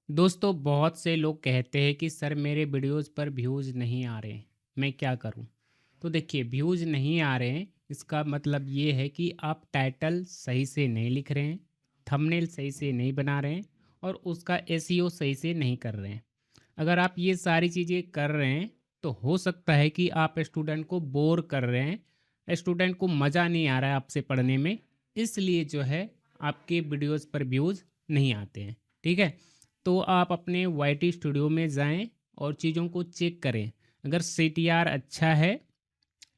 दोस्तों बहुत से लोग कहते हैं कि सर मेरे वीडियोस पर व्यूज़ नहीं आ रहे हैं, मैं क्या करूं? तो देखिए व्यूज़ नहीं आ रहे हैं इसका मतलब ये है कि आप टाइटल सही से नहीं लिख रहे हैं, थंबनेल सही से नहीं बना रहे हैं और उसका एसईओ सही से नहीं कर रहे हैं। अगर आप ये सारी चीज़ें कर रहे हैं तो हो सकता है कि आप स्टूडेंट को बोर कर रहे हैं, स्टूडेंट को मज़ा नहीं आ रहा है आपसे पढ़ने में, इसलिए जो है आपके वीडियोस पर व्यूज़ नहीं आते हैं। ठीक है, तो आप अपने वाईटी स्टूडियो में जाएं और चीज़ों को चेक करें। अगर सीटीआर अच्छा है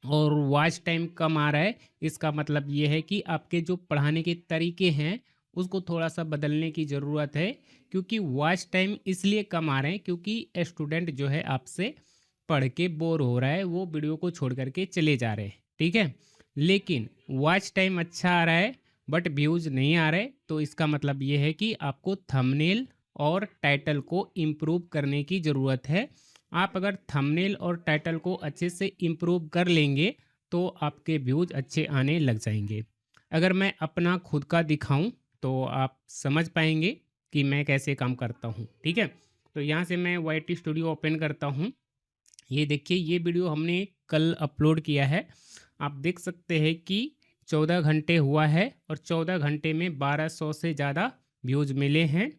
और वॉच टाइम कम आ रहा है, इसका मतलब ये है कि आपके जो पढ़ाने के तरीके हैं उसको थोड़ा सा बदलने की ज़रूरत है। क्योंकि वॉच टाइम इसलिए कम आ रहे हैं क्योंकि स्टूडेंट जो है आपसे पढ़ के बोर हो रहा है, वो वीडियो को छोड़ करके चले जा रहे हैं। ठीक है, लेकिन वॉच टाइम अच्छा आ रहा है बट व्यूज़ नहीं आ रहे, तो इसका मतलब ये है कि आपको थंबनेल और टाइटल को इम्प्रूव करने की ज़रूरत है। आप अगर थंबनेल और टाइटल को अच्छे से इम्प्रूव कर लेंगे तो आपके व्यूज़ अच्छे आने लग जाएंगे। अगर मैं अपना खुद का दिखाऊं तो आप समझ पाएंगे कि मैं कैसे काम करता हूं। ठीक है, तो यहाँ से मैं वाईटी स्टूडियो ओपन करता हूं। ये देखिए ये वीडियो हमने कल अपलोड किया है। आप देख सकते हैं कि 14 घंटे हुआ है और 14 घंटे में 1200 से ज़्यादा व्यूज़ मिले हैं।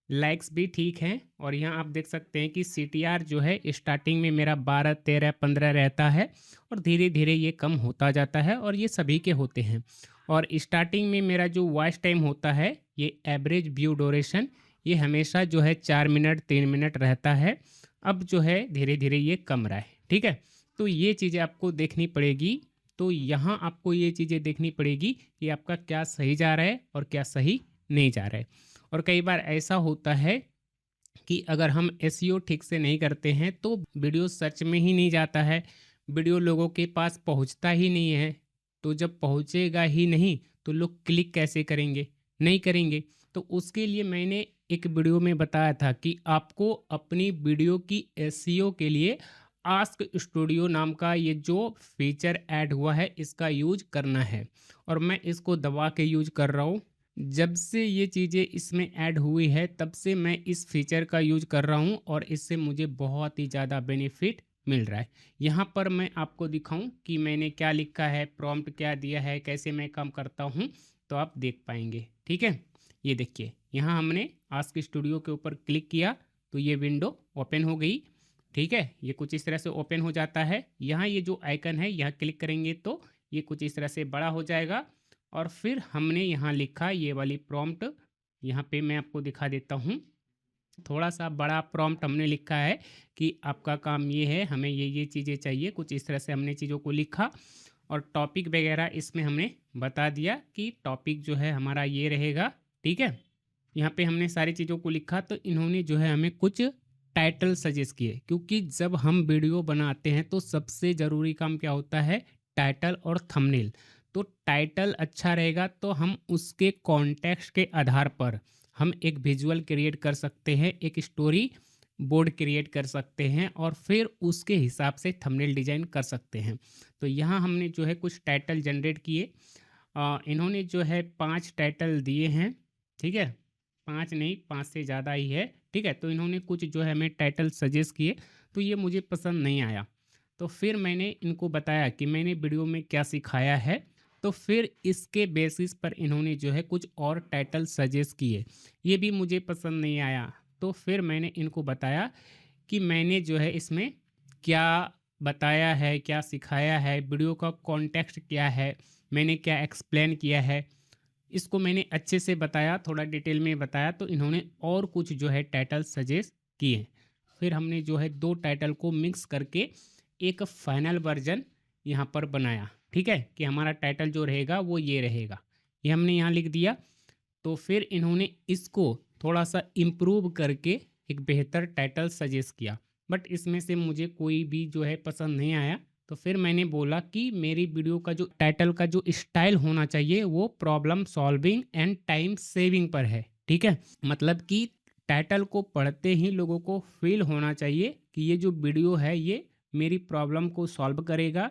लाइक्स भी ठीक हैं और यहाँ आप देख सकते हैं कि सीटीआर जो है स्टार्टिंग में मेरा 12 13 15 रहता है और धीरे धीरे ये कम होता जाता है और ये सभी के होते हैं। और स्टार्टिंग में मेरा जो वॉच टाइम होता है, ये एवरेज व्यू ड्यूरेशन, ये हमेशा जो है 4 मिनट 3 मिनट रहता है। अब जो है धीरे धीरे ये कम रहा है। ठीक है, तो ये चीज़ें आपको देखनी पड़ेगी। तो यहाँ आपको ये चीज़ें देखनी पड़ेगी कि आपका क्या सही जा रहा है और क्या सही नहीं जा रहा है। और कई बार ऐसा होता है कि अगर हम एसईओ ठीक से नहीं करते हैं तो वीडियो सर्च में ही नहीं जाता है, वीडियो लोगों के पास पहुंचता ही नहीं है। तो जब पहुंचेगा ही नहीं तो लोग क्लिक कैसे करेंगे? नहीं करेंगे। तो उसके लिए मैंने एक वीडियो में बताया था कि आपको अपनी वीडियो की एसईओ के लिए आस्क स्टूडियो नाम का ये जो फीचर ऐड हुआ है इसका यूज करना है। और मैं इसको दबा के यूज कर रहा हूँ। जब से ये चीज़ें इसमें ऐड हुई है तब से मैं इस फीचर का यूज कर रहा हूँ और इससे मुझे बहुत ही ज़्यादा बेनिफिट मिल रहा है। यहाँ पर मैं आपको दिखाऊं कि मैंने क्या लिखा है, प्रॉम्प्ट क्या दिया है, कैसे मैं काम करता हूँ, तो आप देख पाएंगे। ठीक है, ये देखिए यहाँ हमने आस्क स्टूडियो के ऊपर क्लिक किया तो ये विंडो ओपन हो गई। ठीक है, ये कुछ इस तरह से ओपन हो जाता है। यहाँ ये जो आइकन है यहाँ क्लिक करेंगे तो ये कुछ इस तरह से बड़ा हो जाएगा। और फिर हमने यहाँ लिखा ये वाली प्रॉम्प्ट, यहाँ पे मैं आपको दिखा देता हूँ। थोड़ा सा बड़ा प्रॉम्प्ट हमने लिखा है कि आपका काम ये है, हमें ये चीज़ें चाहिए, कुछ इस तरह से हमने चीज़ों को लिखा। और टॉपिक वगैरह इसमें हमने बता दिया कि टॉपिक जो है हमारा ये रहेगा। ठीक है, यहाँ पे हमने सारी चीज़ों को लिखा तो इन्होंने जो है हमें कुछ टाइटल सजेस्ट किए, क्योंकि जब हम वीडियो बनाते हैं तो सबसे ज़रूरी काम क्या होता है? टाइटल और थंबनेल। तो टाइटल अच्छा रहेगा तो हम उसके कॉन्टेक्स्ट के आधार पर हम एक विजुअल क्रिएट कर सकते हैं, एक स्टोरी बोर्ड क्रिएट कर सकते हैं और फिर उसके हिसाब से थंबनेल डिजाइन कर सकते हैं। तो यहाँ हमने जो है कुछ टाइटल जनरेट किए। इन्होंने जो है 5 टाइटल दिए हैं। ठीक है, 5 नहीं 5 से ज़्यादा ही है। ठीक है, तो इन्होंने कुछ जो है हमें टाइटल सजेस्ट किए तो ये मुझे पसंद नहीं आया। तो फिर मैंने इनको बताया कि मैंने वीडियो में क्या सिखाया है। तो फिर इसके बेसिस पर इन्होंने जो है कुछ और टाइटल सजेस्ट किए, ये भी मुझे पसंद नहीं आया। तो फिर मैंने इनको बताया कि मैंने जो है इसमें क्या बताया है, क्या सिखाया है, वीडियो का कॉन्टेक्स्ट क्या है, मैंने क्या एक्सप्लेन किया है, इसको मैंने अच्छे से बताया, थोड़ा डिटेल में बताया। तो इन्होंने और कुछ जो है टाइटल सजेस्ट किए। फिर हमने जो है 2 टाइटल को मिक्स करके एक फाइनल वर्जन यहाँ पर बनाया। ठीक है, कि हमारा टाइटल जो रहेगा वो ये रहेगा, ये हमने यहाँ लिख दिया। तो फिर इन्होंने इसको थोड़ा सा इम्प्रूव करके एक बेहतर टाइटल सजेस्ट किया, बट इसमें से मुझे कोई भी जो है पसंद नहीं आया। तो फिर मैंने बोला कि मेरी वीडियो का जो टाइटल का जो स्टाइल होना चाहिए वो problem solving and time saving पर है। ठीक है, मतलब कि टाइटल को पढ़ते ही लोगों को फील होना चाहिए कि ये जो वीडियो है ये मेरी प्रॉब्लम को सॉल्व करेगा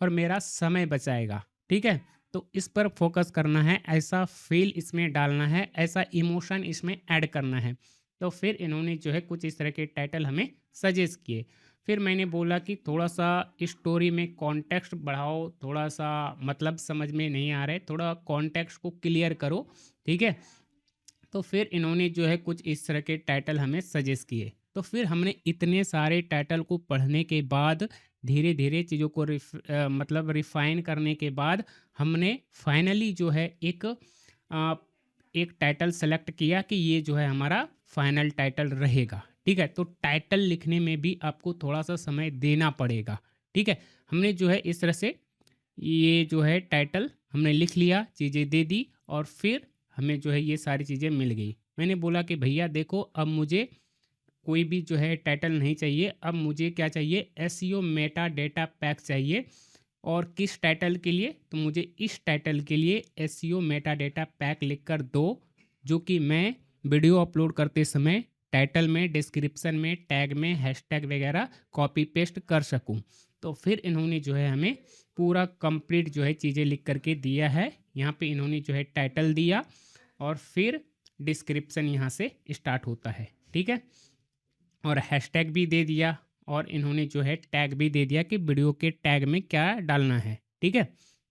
और मेरा समय बचाएगा। ठीक है, तो इस पर फोकस करना है, ऐसा फील इसमें डालना है, ऐसा इमोशन इसमें ऐड करना है। तो फिर इन्होंने जो है कुछ इस तरह के टाइटल हमें सजेस्ट किए। फिर मैंने बोला कि थोड़ा-सा स्टोरी में कॉन्टेक्स्ट बढ़ाओ, थोड़ा-सा मतलब समझ में नहीं आ रहा है, थोड़ा कॉन्टेक्स्ट को क्लियर करो, ठीक है? तो फिर इन्होंने जो है कुछ इस तरह के टाइटल हमें सजेस्ट किए। तो फिर हमने इतने सारे टाइटल को पढ़ने के बाद धीरे-धीरे चीज़ों को मतलब रिफ़ाइन करने के बाद हमने फाइनली जो है एक टाइटल सेलेक्ट किया कि ये जो है हमारा फाइनल टाइटल रहेगा, ठीक है? तो टाइटल लिखने में भी आपको थोड़ा-सा समय देना पड़ेगा, ठीक है? हमने जो है इस तरह से ये जो है टाइटल हमने लिख लिया, चीज़ें दे दी और फिर हमें जो है ये सारी चीज़ें मिल गई। मैंने बोला कि भैया देखो अब मुझे कोई भी जो है टाइटल नहीं चाहिए, अब मुझे क्या चाहिए एसईओ मेटा डेटा पैक चाहिए। और किस टाइटल के लिए? तो मुझे इस टाइटल के लिए एसईओ मेटा डेटा पैक लिख कर दो, जो कि मैं वीडियो अपलोड करते समय टाइटल में, डिस्क्रिप्शन में, टैग में, हैशटैग वगैरह कॉपी पेस्ट कर सकूं। तो फिर इन्होंने जो है हमें पूरा कंप्लीट जो है चीज़ें लिख करके दिया है। यहाँ पे इन्होंने जो है टाइटल दिया और फिर डिस्क्रिप्शन यहाँ से स्टार्ट होता है, ठीक है? और हैशटैग भी दे दिया और इन्होंने जो है टैग भी दे दिया कि वीडियो के टैग में क्या डालना है, ठीक है?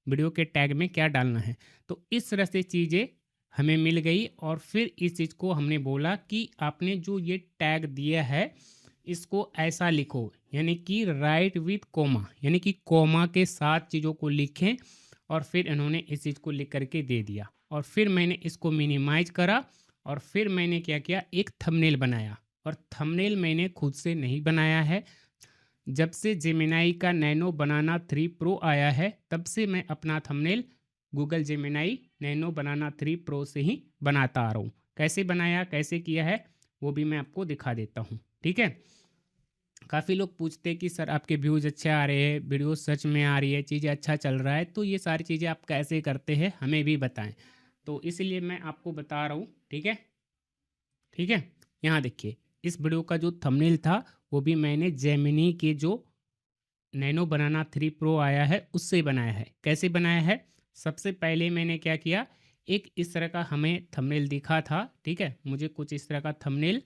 वीडियो के टैग में क्या डालना है। तो इस तरह से चीज़ें हमें मिल गई और फिर इस चीज़ को हमने बोला कि आपने जो ये टैग दिया है इसको ऐसा लिखो, यानी कि राइट विथ कोमा, यानी कि कोमा के साथ चीज़ों को लिखें। और फिर इन्होंने इस चीज़ को लिख करके दे दिया और फिर मैंने इसको मिनिमाइज करा और फिर मैंने क्या किया, एक थंबनेल बनाया। और थंबनेल मैंने खुद से नहीं बनाया है, जब से जेमिनाई का नैनो बनाना 3 प्रो आया है तब से मैं अपना थंबनेल गूगल जेमिनाई नैनो बनाना 3 प्रो से ही बनाता आ रहा हूँ। कैसे बनाया, कैसे किया है, वो भी मैं आपको दिखा देता हूँ, ठीक है? काफ़ी लोग पूछते हैं कि सर आपके व्यूज़ अच्छे आ रहे हैं, वीडियो सच में आ रही है, चीज़ें अच्छा चल रहा है, तो ये सारी चीज़ें आप कैसे करते हैं हमें भी बताएं। तो इसलिए मैं आपको बता रहा हूँ, ठीक है? ठीक है, यहाँ देखिए इस वीडियो का जो थंबनेल था वो भी मैंने जेमिनी के जो नैनो बनाना 3 प्रो आया है उससे बनाया है। कैसे बनाया है? सबसे पहले मैंने क्या किया, एक इस तरह का हमें थंबनेल दिखा था, ठीक है? मुझे कुछ इस तरह का थंबनेल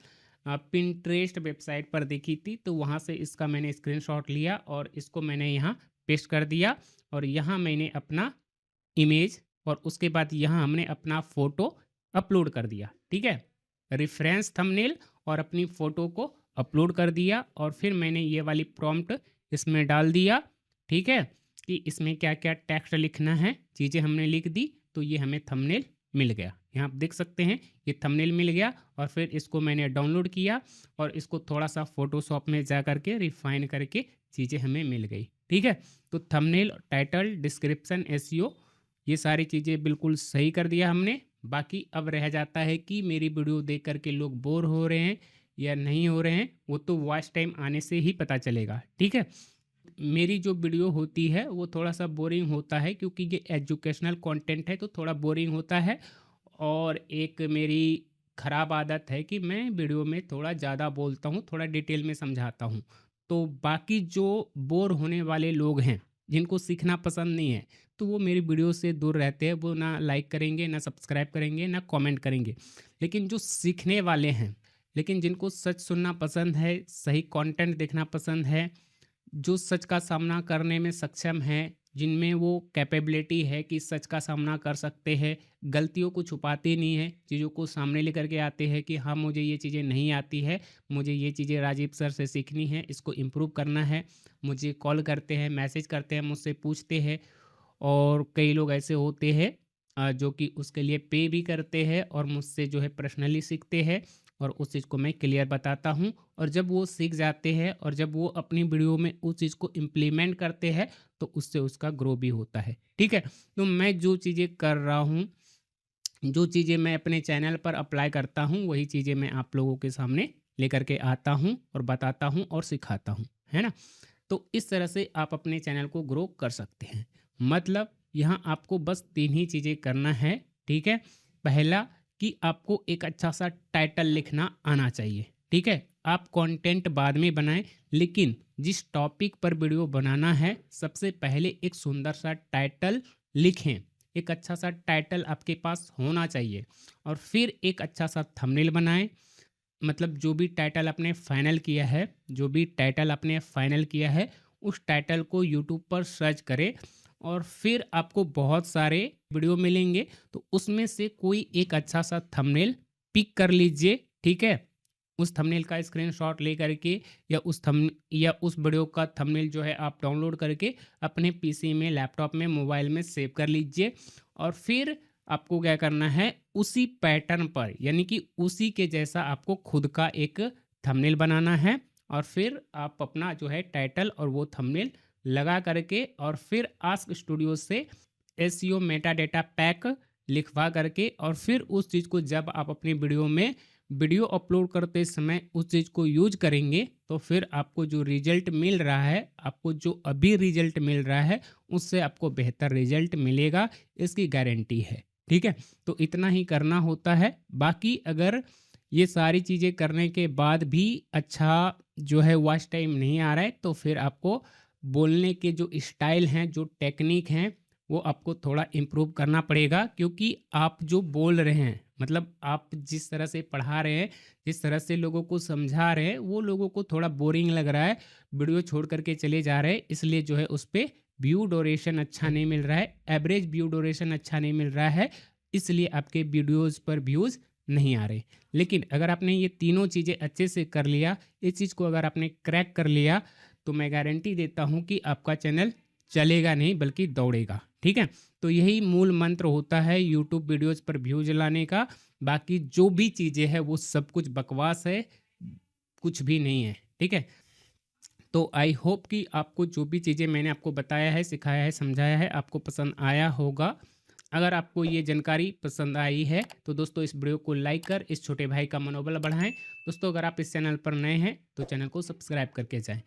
पिंटरेस्ट वेबसाइट पर दिखी थी, तो वहाँ से इसका मैंने स्क्रीनशॉट लिया और इसको मैंने यहाँ पेस्ट कर दिया और यहाँ मैंने अपना इमेज और उसके बाद यहाँ हमने अपना फ़ोटो अपलोड कर दिया, ठीक है? रेफरेंस थंबनेल और अपनी फ़ोटो को अपलोड कर दिया और फिर मैंने ये वाली प्रॉम्प्ट इसमें डाल दिया, ठीक है? कि इसमें क्या-क्या टेक्स्ट लिखना है, चीज़ें हमने लिख दी, तो ये हमें थंबनेल मिल गया। यहाँ आप देख सकते हैं ये थंबनेल मिल गया और फिर इसको मैंने डाउनलोड किया और इसको थोड़ा-सा फ़ोटोशॉप में जा कर के रिफ़ाइन करके चीज़ें हमें मिल गई, ठीक है? तो थंबनेल, टाइटल, डिस्क्रिप्शन, एसईओ ये सारी चीज़ें बिल्कुल सही कर दिया हमने। बाकी अब रह जाता है कि मेरी वीडियो देख कर के लोग बोर हो रहे हैं या नहीं हो रहे हैं, वो तो वॉच टाइम आने से ही पता चलेगा, ठीक है? मेरी जो वीडियो होती है वो थोड़ा-सा बोरिंग होता है क्योंकि ये एजुकेशनल कंटेंट है तो थोड़ा बोरिंग होता है। और एक मेरी ख़राब आदत है कि मैं वीडियो में थोड़ा ज़्यादा बोलता हूँ, थोड़ा डिटेल में समझाता हूँ। तो बाकी जो बोर होने वाले लोग हैं, जिनको सीखना पसंद नहीं है, तो वो मेरी वीडियो से दूर रहते हैं। वो ना लाइक करेंगे, ना सब्सक्राइब करेंगे, ना कमेंट करेंगे। लेकिन जो सीखने वाले हैं, लेकिन जिनको सच सुनना पसंद है, सही कंटेंट देखना पसंद है, जो सच का सामना करने में सक्षम हैं, जिनमें वो कैपेबिलिटी है कि सच का सामना कर सकते हैं, गलतियों को छुपाते नहीं हैं, चीज़ों को सामने लेकर के आते हैं कि हाँ मुझे ये चीज़ें नहीं आती है, मुझे ये चीज़ें राजीव सर से सीखनी है, इसको इम्प्रूव करना है। मुझे कॉल करते हैं, मैसेज करते हैं, मुझसे पूछते हैं और कई लोग ऐसे होते हैं जो कि उसके लिए पे भी करते हैं और मुझसे जो है पर्सनली सीखते हैं और उस चीज़ को मैं क्लियर बताता हूँ। और जब वो सीख जाते हैं और जब वो अपनी वीडियो में उस चीज़ को इम्प्लीमेंट करते हैं तो उससे उसका ग्रो भी होता है, ठीक है? तो मैं जो चीज़ें कर रहा हूँ, जो चीज़ें मैं अपने चैनल पर अप्लाई करता हूँ, वही चीज़ें मैं आप लोगों के सामने लेकर के आता हूँ और बताता हूँ और सिखाता हूँ, है ना? तो इस तरह से आप अपने चैनल को ग्रो कर सकते हैं। मतलब यहाँ आपको बस 3 ही चीज़ें करना है, ठीक है? पहला कि आपको एक अच्छा-सा टाइटल लिखना आना चाहिए, ठीक है? आप कंटेंट बाद में बनाएँ, लेकिन जिस टॉपिक पर वीडियो बनाना है, सबसे पहले एक सुंदर-सा टाइटल लिखें। एक अच्छा-सा टाइटल आपके पास होना चाहिए और फिर एक अच्छा-सा थंबनेल बनाएँ। मतलब जो भी टाइटल आपने फाइनल किया है, जो भी टाइटल आपने फाइनल किया है, उस टाइटल को यूट्यूब पर सर्च करें और फिर आपको बहुत सारे वीडियो मिलेंगे। तो उसमें से कोई एक अच्छा सा थंबनेल पिक कर लीजिए, ठीक है? उस थंबनेल का स्क्रीनशॉट ले करके या उस वीडियो का थंबनेल जो है आप डाउनलोड करके अपने पीसी में, लैपटॉप में, मोबाइल में सेव कर लीजिए। और फिर आपको क्या करना है, उसी पैटर्न पर यानी कि उसी के जैसा आपको खुद का एक थंबनेल बनाना है और फिर आप अपना जो है टाइटल और वो थंबनेल लगा करके और फिर आस्क स्टूडियो से एसईओ मेटा डेटा पैक लिखवा करके और फिर उस चीज़ को जब आप अपनी वीडियो में वीडियो अपलोड करते समय उस चीज़ को यूज करेंगे तो फिर आपको जो रिजल्ट मिल रहा है, आपको जो अभी रिजल्ट मिल रहा है, उससे आपको बेहतर रिजल्ट मिलेगा, इसकी गारंटी है। ठीक है, तो इतना ही करना होता है। बाकी अगर ये सारी चीज़ें करने के बाद भी अच्छा जो है वॉच टाइम नहीं आ रहा है तो फिर आपको बोलने के जो स्टाइल हैं, जो टेक्निक हैं, वो आपको थोड़ा इम्प्रूव करना पड़ेगा। क्योंकि आप जो बोल रहे हैं, मतलब आप जिस तरह से पढ़ा रहे हैं, जिस तरह से लोगों को समझा रहे हैं, वो लोगों को थोड़ा बोरिंग लग रहा है, वीडियो छोड़ करके चले जा रहे हैं, इसलिए जो है उस पर व्यू ड्यूरेशन अच्छा नहीं मिल रहा है, एवरेज व्यू ड्यूरेशन अच्छा नहीं मिल रहा है, इसलिए आपके वीडियोज़ पर व्यूज़ नहीं आ रहे। लेकिन अगर आपने ये तीनों चीज़ें अच्छे से कर लिया, इस चीज़ को अगर आपने क्रैक कर लिया, तो मैं गारंटी देता हूँ कि आपका चैनल चलेगा नहीं बल्कि दौड़ेगा। ठीक है, तो यही मूल मंत्र होता है यूट्यूब वीडियोज़ पर व्यूज़ लाने का। बाकी जो भी चीज़ें हैं वो सब कुछ बकवास है, कुछ भी नहीं है। ठीक है, तो आई होप कि आपको जो भी चीज़ें मैंने आपको बताया है, सिखाया है, समझाया है, आपको पसंद आया होगा। अगर आपको ये जानकारी पसंद आई है तो दोस्तों इस वीडियो को लाइक कर इस छोटे भाई का मनोबल बढ़ाएं। दोस्तों अगर आप इस चैनल पर नए हैं तो चैनल को सब्सक्राइब करके जाएं।